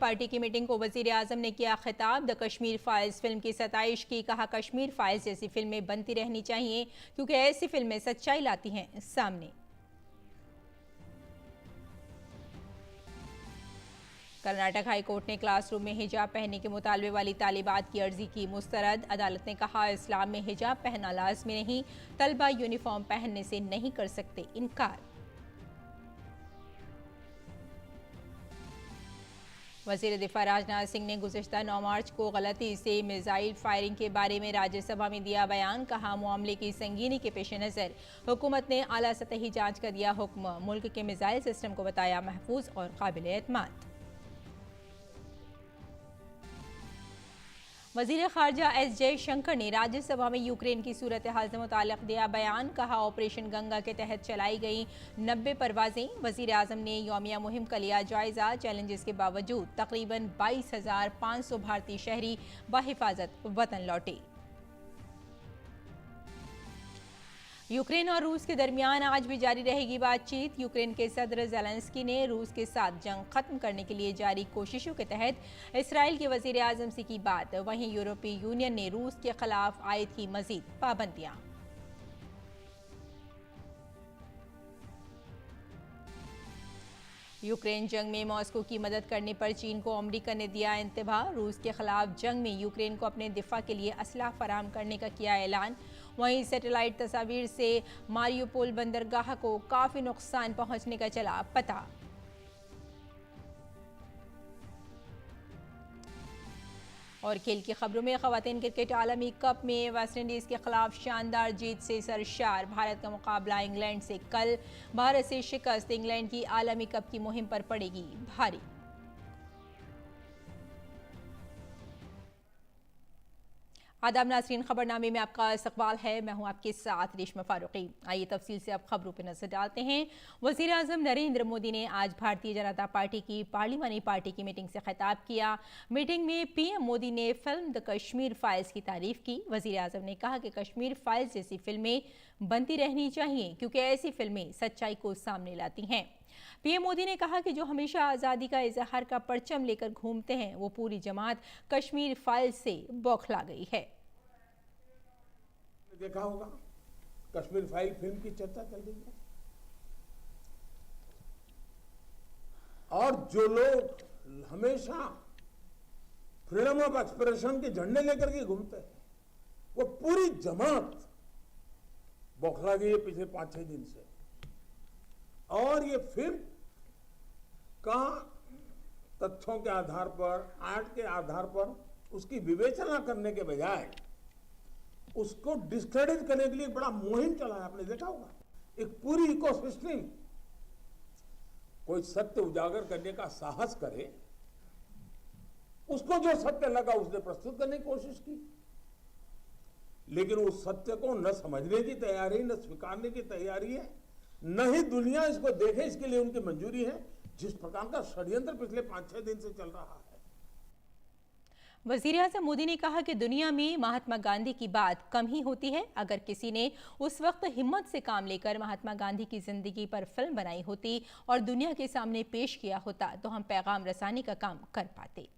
Party की meeting को वजीर आजम ने किया खिताब। द कश्मीर फाइल्स फिल्म की सताइश की। कहा, कश्मीर फाइल्स जैसी फिल्में बनती रहनी चाहिए क्योंकि ऐसी फिल्में सच्चाई लाती हैं सामने। कर्नाटक हाई कोर्ट ने क्लासरूम में हिजाब पहनने के मुतालबे वाली तालिबात की अर्जी की मुस्तरद। अदालत ने कहा, इस्लाम में हिजाब पहनना लाजमी नहीं, तलबा यूनिफॉर्म पहनने से नहीं कर सकते इनकार। वजीर दिफा राजनाथ सिंह ने गुज़िश्ता 9 मार्च को गलती से मिसाइल फायरिंग के बारे में राज्यसभा में दिया बयान। कहा, मामले की संगीनी के पेश नज़र हुकूमत ने आला सतही जांच का दिया हुक्म। मुल्क के मिसाइल सिस्टम को बताया महफूज और काबिल एतमाद। वजीर खारजा एस जयशंकर ने राज्यसभा में यूक्रेन की सूरत हाल से मुताल्लिक़ दिया बयान। कहा, ऑपरेशन गंगा के तहत चलाई गई 90 परवाजें। वजीर आजम ने यौमिया मुहिम का लिया जायजा। चैलेंजेस के बावजूद तकरीबन 22,500 भारतीय शहरी बाहिफाजत वतन लौटे। यूक्रेन और रूस के दरमियान आज भी जारी रहेगी बातचीत। यूक्रेन के सदर ज़ेलेंस्की ने रूस के साथ जंग खत्म करने के लिए जारी कोशिशों के तहत इसराइल के वजीर आजम से की बात। वहीं यूरोपीय यूनियन ने रूस के खिलाफ आयद की मजीद पाबंदियां। यूक्रेन जंग में मॉस्को की मदद करने पर चीन को अमेरिका ने दिया इंतबाह। रूस के खिलाफ जंग में यूक्रेन को अपने दिफा के लिए असलाह फराहम करने का किया ऐलान। वहीं सैटेलाइट तस्वीर से मारियोपोल बंदरगाह को काफ़ी नुकसान पहुंचने का चला पता। और खेल की खबरों में खवातीन क्रिकेट आलमी कप में वेस्टइंडीज़ के खिलाफ शानदार जीत से सरशार। भारत का मुकाबला इंग्लैंड से कल। भारत से शिकस्त इंग्लैंड की आलमी कप की मुहिम पर पड़ेगी भारी। आदाब नाज़रीन, खबरनामे में आपका इस्तकबाल है। मैं हूं आपके साथ रेशमा फारूकी। आइए तफसील से अब खबरों पर नजर डालते हैं। वज़ीर आज़म नरेंद्र मोदी ने आज भारतीय जनता पार्टी की पार्लिमानी पार्टी की मीटिंग से खिताब किया। मीटिंग में पीएम मोदी ने फिल्म द कश्मीर फाइल्स की तारीफ की। वज़ीर आज़म ने कहा कि कश्मीर फाइल्स जैसी फिल्में बनती रहनी चाहिए क्योंकि ऐसी फिल्में सच्चाई को सामने लाती हैं। पीएम मोदी ने कहा कि जो हमेशा आज़ादी का इजहार का परचम लेकर घूमते हैं वो पूरी जमात कश्मीर फाइल से बौखला गई है। देखा होगा कश्मीर फाइल फिल्म की चर्चा चल रही है और जो लोग हमेशा फ्रीडम ऑफ एक्सप्रेशन के झंडे लेकर के घूमते हैं वो पूरी जमात बौखला गई है पिछले 5-6 दिन से। और ये फिल्म का तथ्यों के आधार पर, आर्ट के आधार पर उसकी विवेचना करने के बजाय उसको डिस्क्रेडिट करने के लिए बड़ा मुहिम चला है। आपने देखा होगा एक पूरी इकोसिस्टम कोई सत्य उजागर करने का साहस करे, उसको जो सत्य लगा उसने प्रस्तुत करने की कोशिश की, लेकिन उस सत्य को न समझने की तैयारी, न स्वीकारने की तैयारी है, न ही दुनिया इसको देखे इसके लिए उनकी मंजूरी है। जिस प्रकार का षड्यंत्र पिछले 5-6 दिन से चल रहा है। वज़ीर आज़म मोदी ने कहा कि दुनिया में महात्मा गांधी की बात कम ही होती है। अगर किसी ने उस वक्त हिम्मत से काम लेकर महात्मा गांधी की जिंदगी पर फिल्म बनाई होती और दुनिया के सामने पेश किया होता तो हम पैगाम रसानी का काम कर पाते।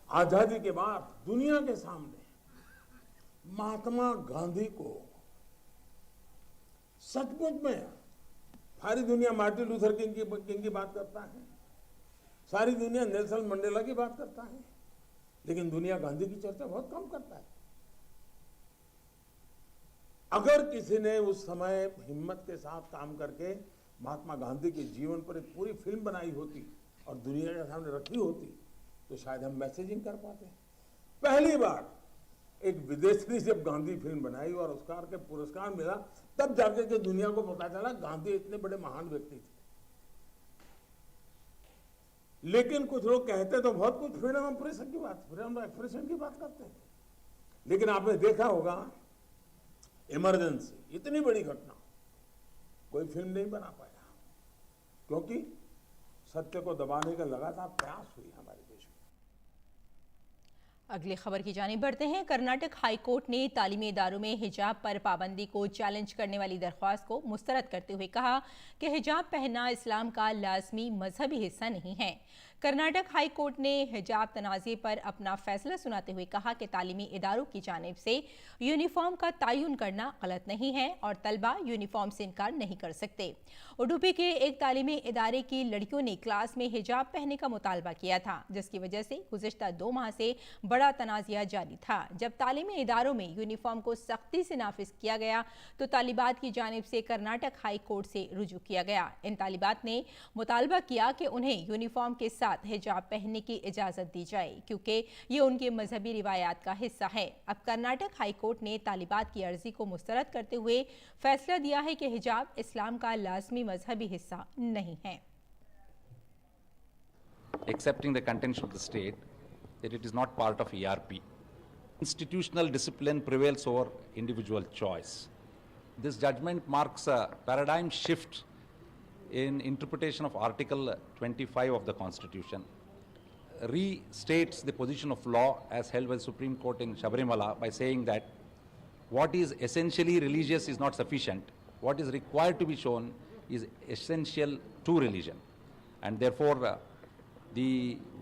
आजादी के बाद दुनिया के सामने महात्मा गांधी को सचमुच में सारी दुनिया मार्टिन लूथर किंग की बात करता है, सारी दुनिया नेल्सन मंडेला की बात करता है, लेकिन दुनिया गांधी की चर्चा बहुत कम करता है। अगर किसी ने उस समय हिम्मत के साथ काम करके महात्मा गांधी के जीवन पर एक पूरी फिल्म बनाई होती और दुनिया के सामने रखी होती तो शायद हम मैसेजिंग कर पाते। पहली बार एक विदेशी जब गांधी फिल्म बनाई और ऑस्कर के पुरस्कार मिला तब जाके के दुनिया को पता चला गांधी इतने बड़े महान व्यक्ति थे। लेकिन कुछ लोग कहते तो बहुत कुछ फ्रीडम ऑफ प्रेस की बात, फ्रीडम ऑफ एक्सप्रेशन की बात करते हैं, लेकिन आपने देखा होगा इमरजेंसी इतनी बड़ी घटना कोई फिल्म नहीं बना पाया क्योंकि सत्य को दबाने का लगातार प्रयास हुई हमारे देश में। अगली खबर की जानिब बढ़ते हैं। कर्नाटक हाई कोर्ट ने तालीमी इदारों में हिजाब पर पाबंदी को चैलेंज करने वाली दरख्वास्त को मुस्तरद करते हुए कहा कि हिजाब पहनना इस्लाम का लाजमी मजहबी हिस्सा नहीं है। कर्नाटक हाई कोर्ट ने हिजाब तनाज़े पर अपना फैसला सुनाते हुए कहा कि तालीमी इदारों की जानिब से यूनिफॉर्म का तयन करना गलत नहीं है और तलबा यूनिफॉर्म से इनकार नहीं कर सकते। उडुपी के एक तालीमी इदारे की लड़कियों ने क्लास में हिजाब पहनने का मुतालबा किया था, जिसकी वजह से गुज़िश्ता 2 माह से बड़ा तनाज़ा जारी था। जब तालीमी इदारों में यूनिफॉर्म को सख्ती से नाफिज किया गया तो तालिबात की जानिब से कर्नाटक हाई कोर्ट से रुजू किया गया। इन तालिबात ने मुतालबा किया कि उन्हें यूनिफॉर्म के साथ हिजाब पहनने की इजाज़त दी जाए, क्योंकि ये उनके मजहबी रिवायात का हिस्सा है। अब कर्नाटक हाई कोर्ट ने तालिबात की अर्जी को मुस्तरद करते हुए फैसला दिया है कि हिजाब इस्लाम का लाजमी मजहबी हिस्सा नहीं है। Accepting the contention of the state that it is not part of ERP. Institutional discipline prevails over individual choice. This judgment marks a paradigm shift in interpretation of Article 25 of the Constitution, restates the position of law as held by the Supreme Court in Sabarimala by saying that what is essentially religious is not sufficient. What is required to be shown is essential to religion. And therefore,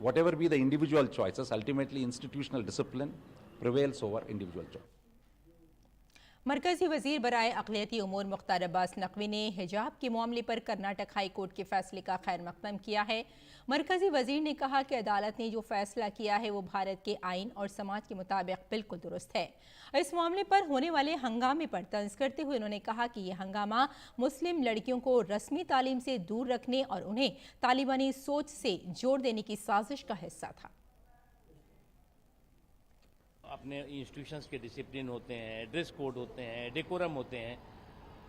whatever be the individual choices, ultimately institutional discipline prevails over individual choice. मरकजी वजीर बराए अक़लियती उमूर मुख्तार अब्बास नकवी ने हिजाब के मामले पर Karnataka high court के फैसले का खैर मकदम किया है। मरकजी वजीर ने कहा कि अदालत ने जो फैसला किया है वो भारत के आइन और समाज के मुताबिक बिल्कुल दुरुस्त है। इस मामले पर होने वाले हंगामे पर तंज करते हुए उन्होंने कहा कि यह हंगामा मुस्लिम लड़कियों को रस्मी तालीम से दूर रखने और उन्हें तालिबानी सोच से जोड़ देने की साजिश का हिस्सा था। अपने इंस्टीट्यूशंस के डिसिप्लिन होते हैं, ड्रेस कोड होते हैं, डेकोरम होते हैं,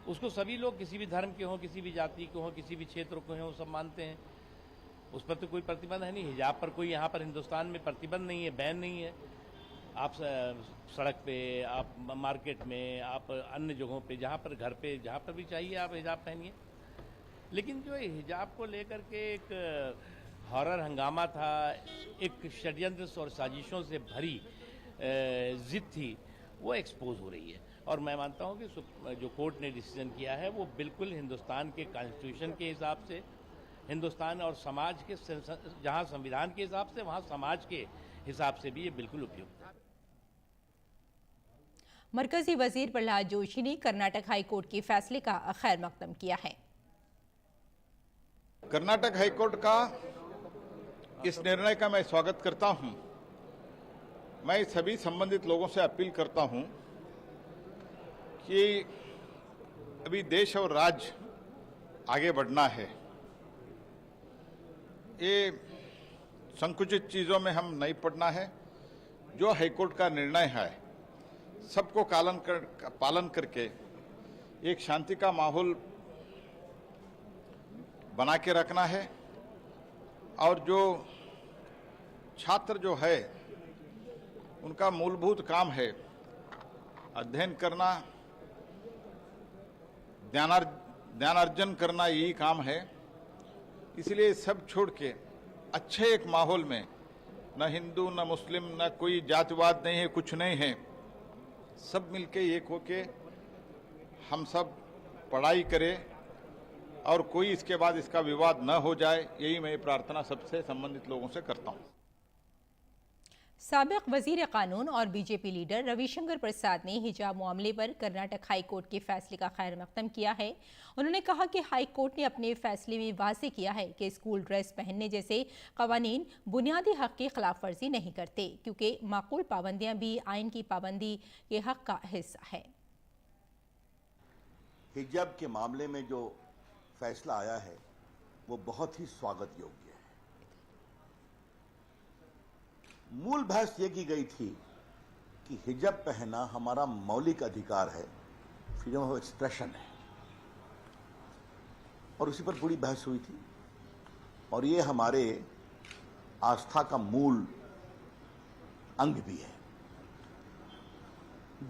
उसको सभी लोग किसी भी धर्म के हों, किसी भी जाति के हों, किसी भी क्षेत्र के हों, सब मानते हैं। उस पर तो कोई प्रतिबंध है नहीं। हिजाब पर कोई यहाँ पर हिंदुस्तान में प्रतिबंध नहीं है, बैन नहीं है। आप सड़क पे, आप मार्केट में, आप अन्य जगहों पे, जहाँ पर घर पे, जहाँ पर भी चाहिए आप हिजाब पहनिए। लेकिन जो हिजाब को लेकर के एक हॉरर हंगामा था, एक षड्यंत्र और साजिशों से भरी जिद थी, वो एक्सपोज हो रही है। और मैं मानता हूँ कि जो कोर्ट ने डिसीजन किया है वो बिल्कुल हिंदुस्तान के कॉन्स्टिट्यूशन के हिसाब से, हिंदुस्तान और समाज के, जहाँ संविधान के हिसाब से वहाँ समाज के हिसाब से भी ये बिल्कुल उपयुक्त है। मरकजी वजीर प्रहलाद जोशी ने कर्नाटक हाई कोर्ट के फैसले का खैर मकदम किया है। कर्नाटक हाई कोर्ट का इस निर्णय का मैं स्वागत करता हूं। मैं सभी संबंधित लोगों से अपील करता हूं कि अभी देश और राज्य आगे बढ़ना है। ये संकुचित चीज़ों में हम नहीं पड़ना है। जो हाईकोर्ट का निर्णय है सबको पालन करके एक शांति का माहौल बना के रखना है। और जो छात्र जो है उनका मूलभूत काम है अध्ययन करना, ज्ञानार्जन करना, यही काम है। इसलिए सब छोड़ के अच्छे एक माहौल में, न हिंदू न मुस्लिम न कोई जातिवाद नहीं है, कुछ नहीं है, सब मिलके एक होके हम सब पढ़ाई करें और कोई इसके बाद इसका विवाद न हो जाए, यही मैं प्रार्थना सबसे संबंधित लोगों से करता हूं। साबिक वजीर कानून और बीजेपी लीडर रविशंकर प्रसाद ने हिजाब मामले पर कर्नाटक हाई कोर्ट के फैसले का खैर मकदम किया है। उन्होंने कहा कि हाई कोर्ट ने अपने फैसले में वाज़ेह किया है कि स्कूल ड्रेस पहनने जैसे कवानीन बुनियादी हक की खिलाफ वर्जी नहीं करते, क्योंकि माकूल पाबंदियां भी आइन की पाबंदी के हक का हिस्सा है। हिजाब के मामले में जो फैसला आया है वो बहुत ही स्वागत योग्य है। मूल बहस ये की गई थी कि हिजाब पहनना हमारा मौलिक अधिकार है, फ्रीडम ऑफ एक्सप्रेशन है, और उसी पर पूरी बहस हुई थी। और ये हमारे आस्था का मूल अंग भी है।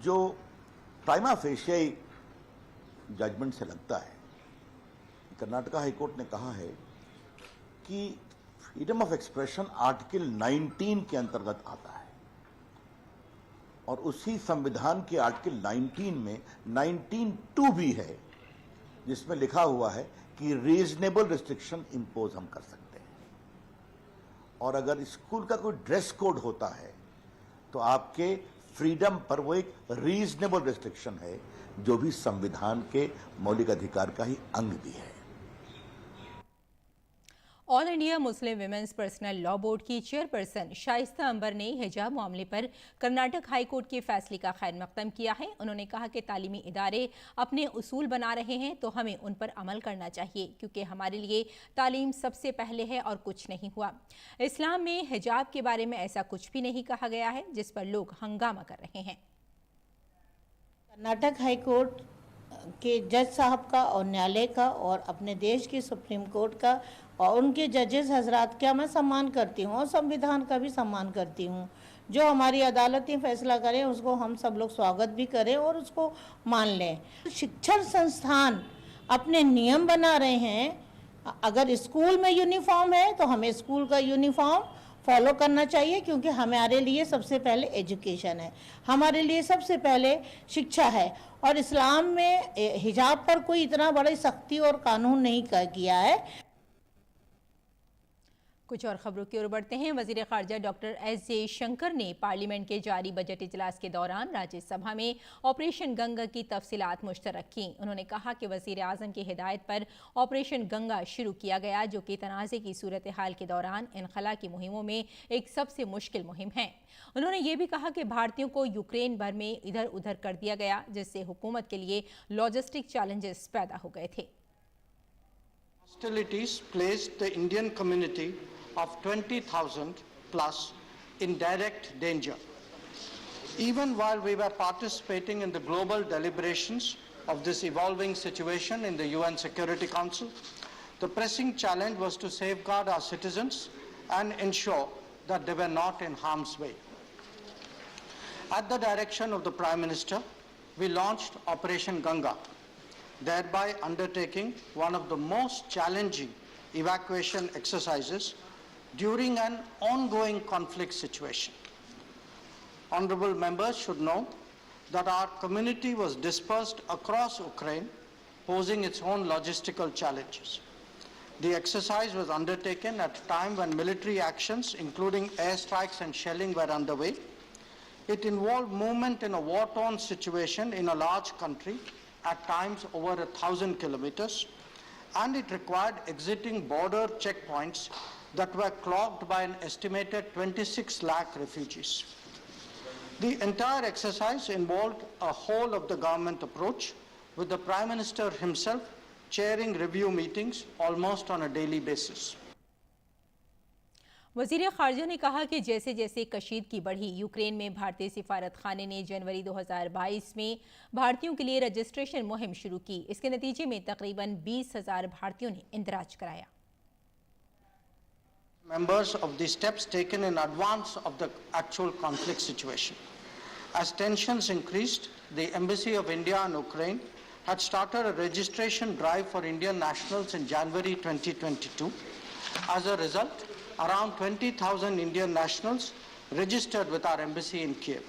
जो प्राइमा फेशियाई जजमेंट से लगता है, कर्नाटक हाई कोर्ट ने कहा है कि फ्रीडम ऑफ एक्सप्रेशन आर्टिकल 19 के अंतर्गत आता है। और उसी संविधान के आर्टिकल 19 में 19(2) भी है, जिसमें लिखा हुआ है कि रीजनेबल रिस्ट्रिक्शन इंपोज हम कर सकते हैं। और अगर स्कूल का कोई ड्रेस कोड होता है तो आपके फ्रीडम पर वो एक रीजनेबल रिस्ट्रिक्शन है, जो भी संविधान के मौलिक अधिकार का ही अंग भी है। All India Muslim women's personal law board की चेयरपर्सन शाइस्ता अंबर ने हिजाब मामले पर कर्नाटक हाई कोर्ट के फैसले का खैर मकदम किया है। उन्होंने कहा कि तालीमी इदारे अपने उसूल बना रहे हैं तो हमें उन पर अमल करना चाहिए, क्योंकि हमारे लिए तालीम सबसे पहले है और कुछ नहीं हुआ। इस्लाम में हिजाब के बारे में ऐसा कुछ भी नहीं कहा गया है जिस पर लोग हंगामा कर रहे हैं। कर्नाटक हाई कोर्ट के जज साहब का और न्यायालय का और अपने देश की सुप्रीम कोर्ट का और उनके जजेस हजरात का मैं सम्मान करती हूँ और संविधान का भी सम्मान करती हूँ। जो हमारी अदालतें फैसला करें उसको हम सब लोग स्वागत भी करें और उसको मान लें। शिक्षण संस्थान अपने नियम बना रहे हैं। अगर स्कूल में यूनिफॉर्म है तो हमें स्कूल का यूनिफॉर्म फॉलो करना चाहिए, क्योंकि हमारे लिए सबसे पहले एजुकेशन है, हमारे लिए सबसे पहले शिक्षा है। और इस्लाम में हिजाब पर कोई इतना बड़ी सख्ती और कानून नहीं किया है। कुछ और खबरों की ओर बढ़ते हैं। वजीर खारजा डॉक्टर एस जयशंकर ने पार्लियामेंट के जारी बजट इजलास के दौरान राज्यसभा में ऑपरेशन गंगा की तफसीलात मुश्तरक की। उन्होंने कहा कि वजीर आजम की हिदायत पर ऑपरेशन गंगा शुरू किया गया, जो कि तनाज़े की सूरत हाल के दौरान इनखला की मुहिमों में एक सबसे मुश्किल मुहिम है। उन्होंने ये भी कहा कि भारतीयों को यूक्रेन भर में इधर उधर कर दिया गया, जिससे हुकूमत के लिए लॉजिस्टिक चैलेंजेस पैदा हो गए थे। Hostilities placed the Indian community of 20,000 plus in direct danger. Even while we were participating in the global deliberations of this evolving situation in the UN Security Council, the pressing challenge was to safeguard our citizens and ensure that they were not in harm's way. At the direction of the Prime Minister, we launched Operation Ganga, thereby undertaking one of the most challenging evacuation exercises during an ongoing conflict situation. Honorable members should know that our community was dispersed across Ukraine, posing its own logistical challenges. The exercise was undertaken at a time when military actions, including airstrikes and shelling, were underway. It involved movement in a war-torn situation in a large country, at times over 1,000 kilometers, and it required exiting border checkpoints that were clogged by an estimated 26 lakh refugees. The entire exercise involved a whole of the government approach, with the Prime Minister himself chairing review meetings almost on a daily basis. वज़ीर ख़ारजा ने कहा कि जैसे जैसे कशीदगी बढ़ी, Ukraine में भारतीय सिफारत खाने ने जनवरी 2022 में भारतीयों के लिए रजिस्ट्रेशन मुहिम शुरू की। इसके नतीजे में तकरीबन 20,000 भारतीयों ने इंदराज कराया। Members of the steps taken in advance of the actual conflict situation. As tensions increased, the Embassy of India in Ukraine had started a registration drive for Indian nationals in January 2022. As a result, around 20,000 Indian nationals registered with our embassy in Kiev.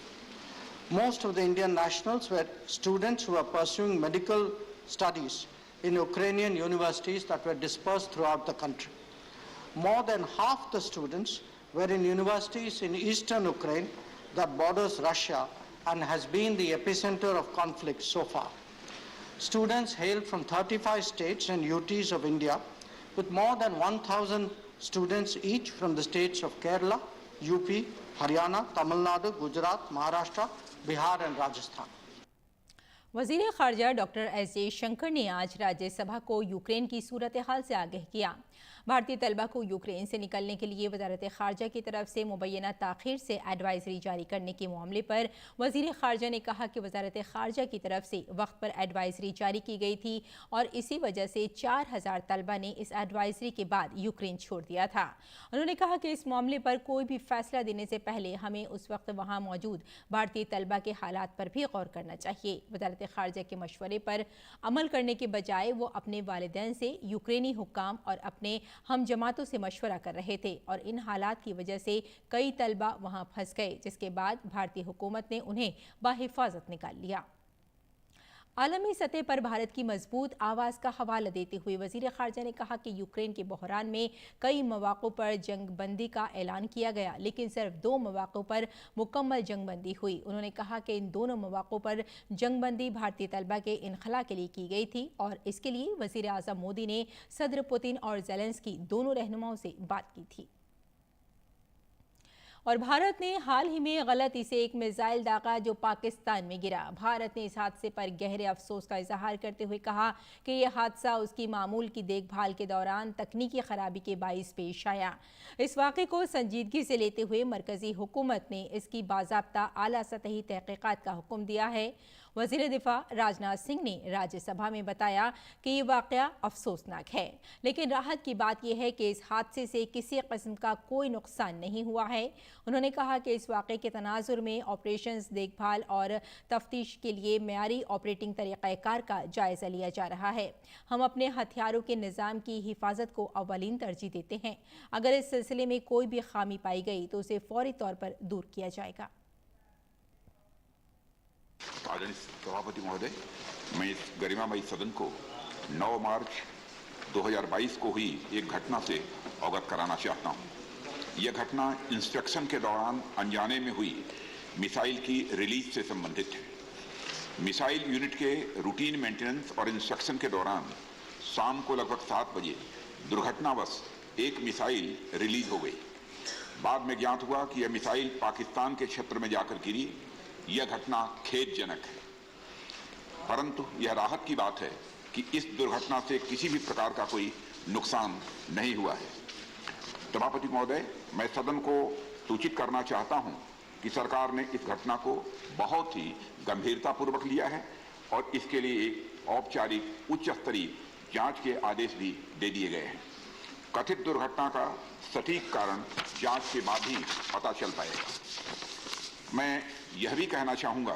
Most of the Indian nationals were students who were pursuing medical studies in Ukrainian universities that were dispersed throughout the country. More than half the students were in universities in eastern Ukraine that borders Russia and has been the epicenter of conflict so far. Students hailed from 35 states and UTs of India, with more than 1,000 students each from the states of Kerala, UP, Haryana, Tamil Nadu, Gujarat, Maharashtra, Bihar and Rajasthan. वज़ीर ख़ारजा doctor S Jaishankar ने आज राज्यसभा को Ukraine की सूरत हाल से आगाह किया। भारतीय तलबा को यूक्रेन से निकलने के लिए वज़ारत ख़ारजा की तरफ से मुबैना ताख़ीर से एडवाइज़री जारी करने के मामले पर वज़ीर ख़ारजा ने कहा कि वज़ारत ख़ारजा की तरफ से वक्त पर एडवाइज़री जारी की गई थी और इसी वजह से 4,000 तलबा ने इस एडवाइज़री के बाद यूक्रेन छोड़ दिया था। उन्होंने कहा कि इस मामले पर कोई भी फैसला देने से पहले हमें उस वक्त वहाँ मौजूद भारतीय तलबा के हालात पर भी गौर करना चाहिए। वज़ारत खारजा के मशवरे पर अमल करने के बजाय वो अपने वालिदैन से यूक्रेनी हुक्काम और अपने हम जमातों से मशवरा कर रहे थे और इन हालात की वजह से कई तलबा वहां फंस गए, जिसके बाद भारतीय हुकूमत ने उन्हें बाहिफाजत निकाल लिया। आलमी सतह पर भारत की मजबूत आवाज़ का हवाला देते हुए वज़ीर ख़ारजा ने कहा कि यूक्रेन के बहरान में कई मौक़ों पर जंगबंदी का ऐलान किया गया, लेकिन सिर्फ 2 मौक़ों पर मुकम्मल जंगबंदी हुई। उन्होंने कहा कि इन दोनों मौक़ों पर जंगबंदी भारतीय तलबा के इनखला के लिए की गई थी और इसके लिए वज़ीर आज़म मोदी ने सदर पुतिन और ज़ेलेंस्की दोनों रहनुमाओं से बात की थी। और भारत ने हाल ही में गलती से एक मिसाइल दागा जो पाकिस्तान में गिरा। भारत ने इस हादसे पर गहरे अफसोस का इजहार करते हुए कहा कि यह हादसा उसकी मामूल की देखभाल के दौरान तकनीकी खराबी के बाइस पेश आया। इस वाक़े को संजीदगी से लेते हुए मरकजी हुकूमत ने इसकी बाज़ाब्ता आला सतही तहक़ीक़ात का हुक्म दिया है। वज़ीर दिफा राजनाथ सिंह ने राज्यसभा में बताया कि ये वाक़या अफसोसनाक है, लेकिन राहत की बात यह है कि इस हादसे से किसी किस्म का कोई नुकसान नहीं हुआ है। उन्होंने कहा कि इस वाक़े के तनाजुर में ऑपरेशंस, देखभाल और तफ्तीश के लिए मेयारी ऑपरेटिंग तरीक़ाकार का जायज़ा लिया जा रहा है। हम अपने हथियारों के निज़ाम की हिफाजत को अव्वलीन तरजीह देते हैं। अगर इस सिलसिले में कोई भी खामी पाई गई तो उसे फौरी तौर पर दूर किया जाएगा। आदरणीय सभापति महोदय, मैं इस गरिमामयी सदन को 9 मार्च 2022 को हुई एक घटना से अवगत कराना चाहता हूं। यह घटना इंस्पेक्शन के दौरान अनजाने में हुई मिसाइल की रिलीज से संबंधित है। मिसाइल यूनिट के रूटीन मेंटेनेंस और इंस्पेक्शन के दौरान शाम को लगभग 7 बजे दुर्घटनावश एक मिसाइल रिलीज हो गई। बाद में ज्ञात हुआ कि यह मिसाइल पाकिस्तान के क्षेत्र में जाकर गिरी। यह घटना खेदजनक है, परंतु यह राहत की बात है कि इस दुर्घटना से किसी भी प्रकार का कोई नुकसान नहीं हुआ है। सभापति महोदय, मैं सदन को सूचित करना चाहता हूं कि सरकार ने इस घटना को बहुत ही गंभीरतापूर्वक लिया है और इसके लिए एक औपचारिक उच्च स्तरीय जांच के आदेश भी दे दिए गए हैं। कथित दुर्घटना का सटीक कारण जांच के बाद ही पता चल पाएगा। मैं यह भी कहना चाहूंगा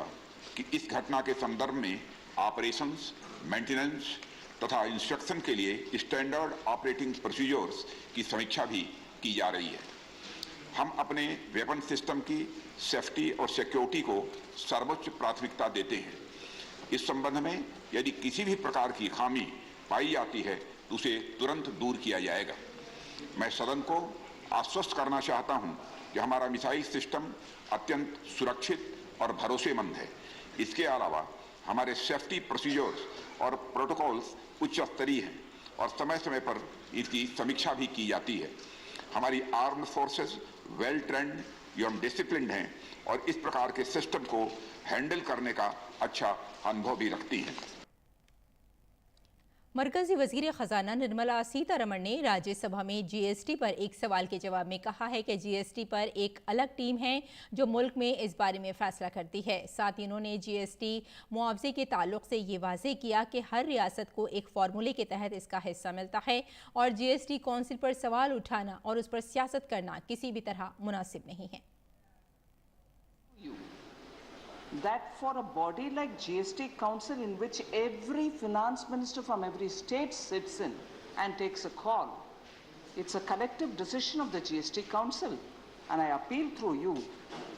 कि इस घटना के संदर्भ में ऑपरेशंस, मेंटेनेंस तथा इंस्ट्रक्शन के लिए स्टैंडर्ड ऑपरेटिंग प्रोसीजर्स की समीक्षा भी की जा रही है। हम अपने वेपन सिस्टम की सेफ्टी और सिक्योरिटी को सर्वोच्च प्राथमिकता देते हैं। इस संबंध में यदि किसी भी प्रकार की खामी पाई जाती है तो उसे तुरंत दूर किया जाएगा। मैं सदन को आश्वस्त करना चाहता हूं कि हमारा मिसाइल सिस्टम अत्यंत सुरक्षित और भरोसेमंद है। इसके अलावा हमारे सेफ्टी प्रोसीजर्स और प्रोटोकॉल्स उच्च स्तरीय हैं और समय समय पर इसकी समीक्षा भी की जाती है। हमारी आर्म्ड फोर्सेस वेल ट्रेंड एवं डिसिप्लिन्ड हैं और इस प्रकार के सिस्टम को हैंडल करने का अच्छा अनुभव भी रखती हैं। मरकजी वज़ीर ख़जाना निर्मला सीतारमण ने राज्यसभा में जीएसटी पर एक सवाल के जवाब में कहा है कि जीएसटी पर एक अलग टीम है जो मुल्क में इस बारे में फैसला करती है। साथ ही उन्होंने जीएसटी मुआवजे के ताल्लुक से ये वाज़ेह किया कि हर रियासत को एक फार्मूले के तहत इसका हिस्सा मिलता है और जीएसटी कौंसिल पर सवाल उठाना और उस पर सियासत करना किसी भी तरह मुनासिब नहीं है। That for a body like GST Council, in which every finance minister from every state sits in and takes a call, it's a collective decision of the GST Council. And I appeal through you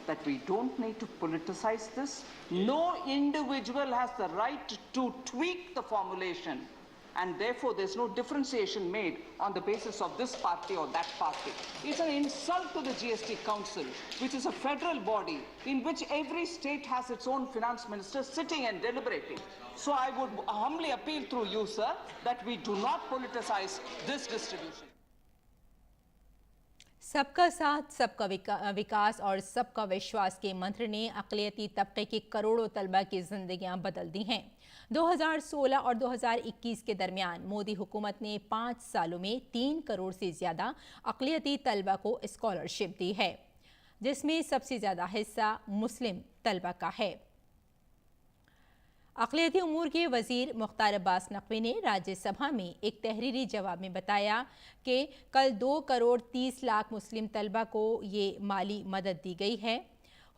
that we don't need to politicize this. No individual has the right to tweak the formulation, and therefore there's no differentiation made on the basis of this party or that party. It's an insult to the GST Council, which is a federal body in which every state has its own finance minister sitting and deliberating. So I would humbly appeal through you, sir, that we do not politicize this distribution. सबका साथ, सबका विकास और सबका विश्वास के मंत्र ने अक़लियती तबके के करोड़ों तलबा की जिंदगियां बदल दी हैं। 2016 और 2021 के दरमियान मोदी हुकूमत ने 5 सालों में 3 करोड़ से ज़्यादा अक़लियती तलबा को स्कॉलरशिप दी है, जिसमें सबसे ज़्यादा हिस्सा मुस्लिम तलबा का है। अक़लियती उमूर के वज़ीर मुख्तार अब्बास नकवी ने राज्यसभा में एक तहरीरी जवाब में बताया कि कल 2 करोड़ 30 लाख मुस्लिम तलबा को ये माली मदद दी गई है।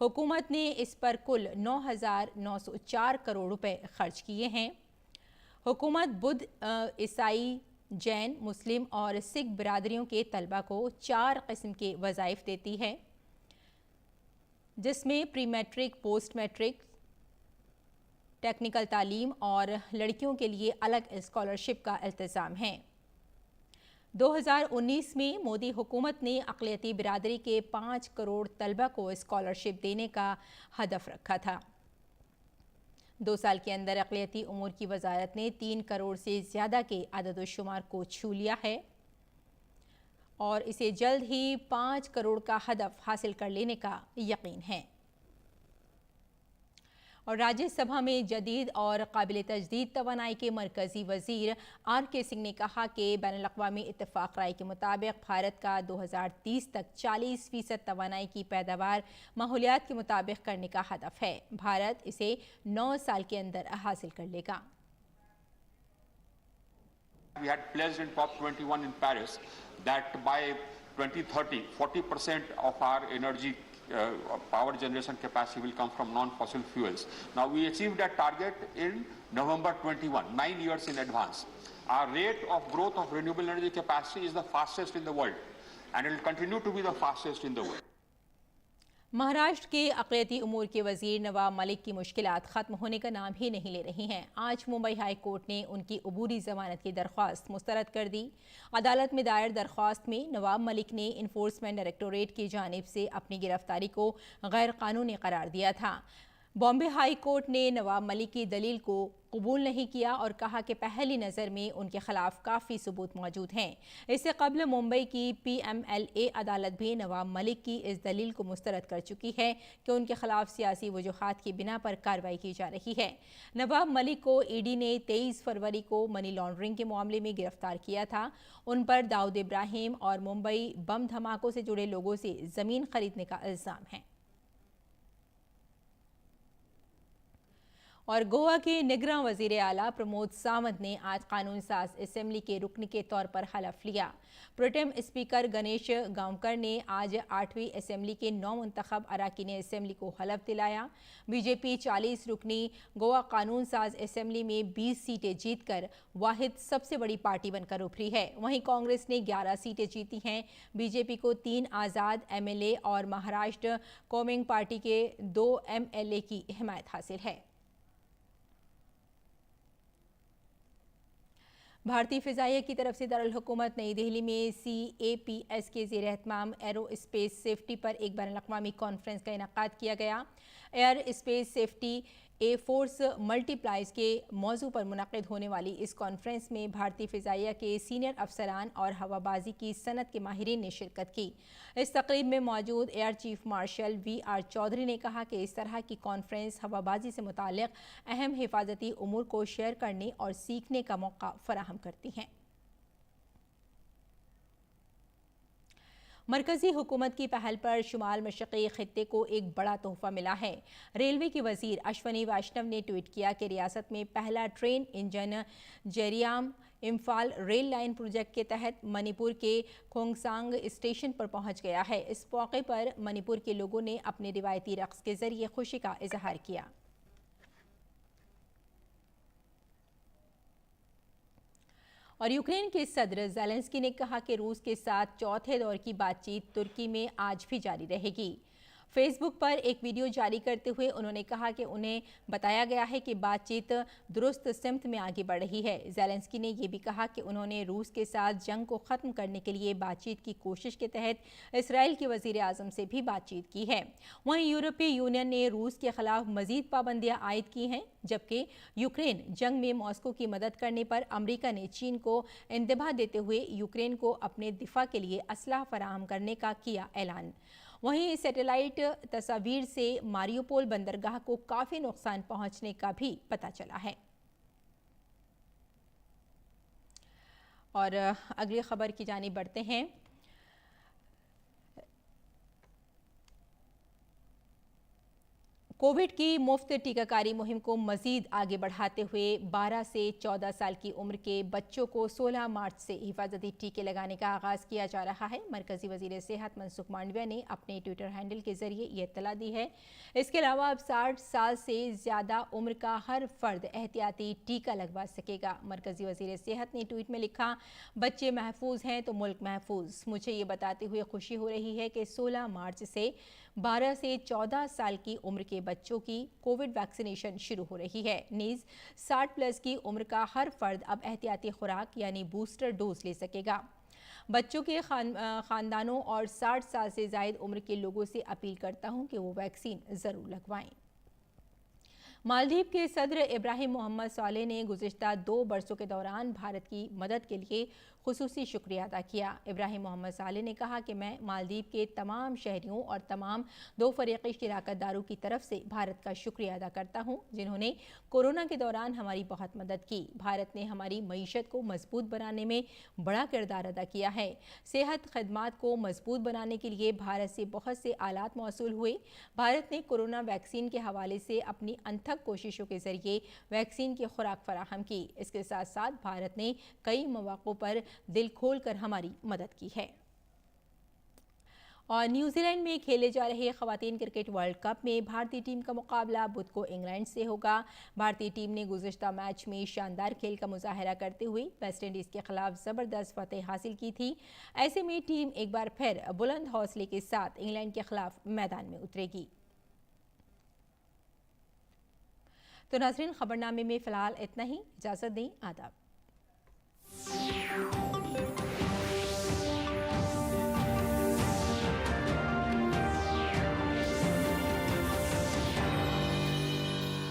हुकूमत ने इस पर कुल 9,904 करोड़ रुपए खर्च किए हैं। हुकूमत बुद्ध, ईसाई, जैन, मुस्लिम और सिख बिरादरियों के तलबा को 4 किस्म के वज़ाइफ देती है, जिसमें pre matric, post matric, technical तालीम और लड़कियों के लिए अलग स्कॉलरशिप का इंतज़ाम है। 2019 में मोदी हुकूमत ने अक़लियती बिरादरी के 5 करोड़ तलबा को स्कॉलरशिप देने का हदफ रखा था। 2 साल के अंदर अक़लियती उमूर की वजारत ने 3 करोड़ से ज़्यादा के अदद-ओ-शुमार को छू लिया है और इसे जल्द ही 5 करोड़ का हदफ हासिल कर लेने का यकीन है। और राज्यसभा में जदीद और काबिल तजदीद तवानाई के मरकजी वजीर RK सिंह ने कहा कि बैनुल-अक़वामी इत्तफ़ाक़ राय के मुताबिक भारत का 2030 तक 40% तवानाई की पैदावार माहौलियात के मुताबिक करने का हदफ है। भारत इसे 9 साल के अंदर हासिल कर लेगा। We had pledged in COP21 in Paris that by 2030, 40% of our energy power generation capacity will come from non-fossil fuels. Now we achieved that target in November 21, 9 years in advance. Our rate of growth of renewable energy capacity is the fastest in the world and it will continue to be the fastest in the world. Maharashtra के अक़लियती उमूर के वज़ीर नवाब मलिक की मुश्किलात ख़त्म होने का नाम ही नहीं ले रही हैं। आज मुंबई हाई कोर्ट ने उनकी अबूरी ज़मानत की दरख्वास्त मुस्तरद कर दी। अदालत में दायर दरख्वास्त में नवाब मलिक ने इन्फोर्समेंट डायरेक्टोरेट की जानिब से अपनी गिरफ्तारी को गैर कानूनी करार दिया था। बॉम्बे हाई कोर्ट ने नवाब मलिक की दलील को कबूल नहीं किया और कहा कि पहली नज़र में उनके खिलाफ काफ़ी सबूत मौजूद हैं। इससे कबल मुंबई की PMLA अदालत भी नवाब मलिक की इस दलील को मुस्तरद कर चुकी है कि उनके खिलाफ सियासी वजूहात की बिना पर कार्रवाई की जा रही है। नवाब मलिक को ED ने 23 फरवरी को मनी लॉन्ड्रिंग के मामले में गिरफ्तार किया था। उन पर दाऊद इब्राहिम और मुंबई बम धमाकों से जुड़े लोगों से ज़मीन खरीदने का इल्ज़ाम है। और गोवा के निगरां वज़ीर आला प्रमोद सावंत ने आज कानून साज असेंबली के रुकन के तौर पर हलफ लिया। प्रोटेम स्पीकर गणेश गांवकर ने आज 8वीं असेंबली के 9 मुंतखब अरकान असेंबली को हलफ दिलाया। बीजेपी 40 रुकनी गोवा कानून साज असेंबली में 20 सीटें जीतकर वाहिद सबसे बड़ी पार्टी बनकर उभरी है। वहीं कांग्रेस ने 11 सीटें जीती हैं। बीजेपी को 3 आज़ाद MLA और महाराष्ट्र कोमिंग पार्टी के 2 MLA की हिमायत हासिल है। भारतीय फ़िज़ाइया की तरफ से दारुल हुकूमत नई दिल्ली में CAPS के ज़ेर एहतमाम एरो स्पेस सेफ्टी पर एक बैनुल-अक़वामी कॉन्फ्रेंस का इनेकाद किया गया। Air space safety a force multiplies के मौजू पर मुनक़िद होने वाली इस कॉन्फ्रेंस में भारतीय फ़िज़ाइया के सीनियर अफसरान और हवाबाजी की सनत के माहिरीन ने शिरकत की। इस तकरीब में मौजूद air chief marshal VR Chaudhary ने कहा कि इस तरह की कॉन्फ्रेंस हवाबाजी से मुताल्लिक़ अहम हिफाजती उमूर को शेयर करने और सीखने का मौका फ़राहम करती हैं। मरकज़ी हुकूमत की पहल पर शुमाल मशरक़ी ख़ित्ते को एक बड़ा तोहफ़ा मिला है। रेलवे के वज़ीर अश्वनी वैष्णव ने ट्वीट किया कि रियासत में पहला train engine Jiribam Imphal rail line project के तहत मणिपुर के खोंगसांग स्टेशन पर पहुंच गया है। इस मौके पर मणिपुर के लोगों ने अपने रिवायती रक़्स के ज़रिए खुशी का इजहार किया। और यूक्रेन के सदर ज़ेलेंस्की ने कहा कि रूस के साथ चौथे दौर की बातचीत तुर्की में आज भी जारी रहेगी। फेसबुक पर एक वीडियो जारी करते हुए उन्होंने कहा कि उन्हें बताया गया है कि बातचीत दुरुस्त सिमत में आगे बढ़ रही है। ज़ेलेंस्की ने यह भी कहा कि उन्होंने रूस के साथ जंग को ख़त्म करने के लिए बातचीत की कोशिश के तहत इसराइल के वज़ीर आज़म से भी बातचीत की है। वहीं यूरोपीय यूनियन ने रूस के ख़िलाफ़ मज़ीद पाबंदियाँ आयद की हैं, जबकि यूक्रेन जंग में मॉस्को की मदद करने पर अमरीका ने चीन को इंतबाह देते हुए यूक्रेन को अपने दिफा के लिए असलाह फराहम करने का किया ऐलान। वहीं सैटेलाइट तस्वीर से मारियोपोल बंदरगाह को काफ़ी नुकसान पहुंचने का भी पता चला है। और अगली खबर की जानिब बढ़ते हैं। कोविड की मुफ्त टीकाकारी मुहिम को मजीद आगे बढ़ाते हुए 12 से 14 साल की उम्र के बच्चों को 16 मार्च से हिफाजती टीके लगाने का आगाज किया जा रहा है। मरकजी वजीर सेहत मनसुख मांडविया ने अपने ट्विटर हैंडल के जरिए ये इत्तला दी है। इसके अलावा अब 60 साल से ज्यादा उम्र का हर फर्द एहतियाती टीका लगवा सकेगा। मरकजी वजीर सेहत ने ट्वीट में लिखा, बच्चे महफूज हैं तो मुल्क महफूज। मुझे ये बताते हुए खुशी हो रही है कि 16 मार्च से 12 से 14 साल की उम्र के बच्चों की कोविड वैक्सीनेशन शुरू हो रही है। नीज 60 प्लस की उम्र का हर फर्द अब एहतियाती खुराक यानी बूस्टर डोज ले सकेगा। बच्चों के खानदानों और 60 साल से जायद उम्र के लोगों से अपील करता हूं कि वो वैक्सीन जरूर लगवाएं। मालदीव के सदर इब्राहिम मोहम्मद सालेह ने गुज़िश्ता 2 बरसों के दौरान भारत की मदद के लिए खुसूसी शुक्रिया अदा किया। इब्राहिम मोहम्मद सालेह ने कहा कि मैं मालदीव के तमाम शहरियों और तमाम 2 फरीक़ी शिराकतदारों की तरफ से भारत का शुक्रिया अदा करता हूं, जिन्होंने कोरोना के दौरान हमारी बहुत मदद की। भारत ने हमारी मईशत को मजबूत बनाने में बड़ा किरदार अदा किया है। सेहत खदमात को मजबूत बनाने के लिए भारत से बहुत से आलात मौसूल हुए। भारत ने कोरोना वैक्सीन के हवाले से अपनी अनथक कोशिशों के जरिए वैक्सीन की खुराक फराहम की। इसके साथ साथ भारत ने कई मौक़ों पर दिल खोलकर हमारी मदद की है। और न्यूजीलैंड में खेले जा रहे खवातीन क्रिकेट वर्ल्ड कप में भारतीय टीम का मुकाबला बुध को इंग्लैंड से होगा। भारतीय टीम ने गुज़िश्ता मैच में शानदार खेल का मुजाहरा करते हुए वेस्ट इंडीज़ के खिलाफ ज़बरदस्त फतेह हासिल की थी। ऐसे में टीम एक बार फिर बुलंद हौसले के साथ इंग्लैंड के खिलाफ मैदान में उतरेगी। तो नाज़रीन, खबरनामे में फ़िलहाल इतना ही। इजाज़त दें। आदाब।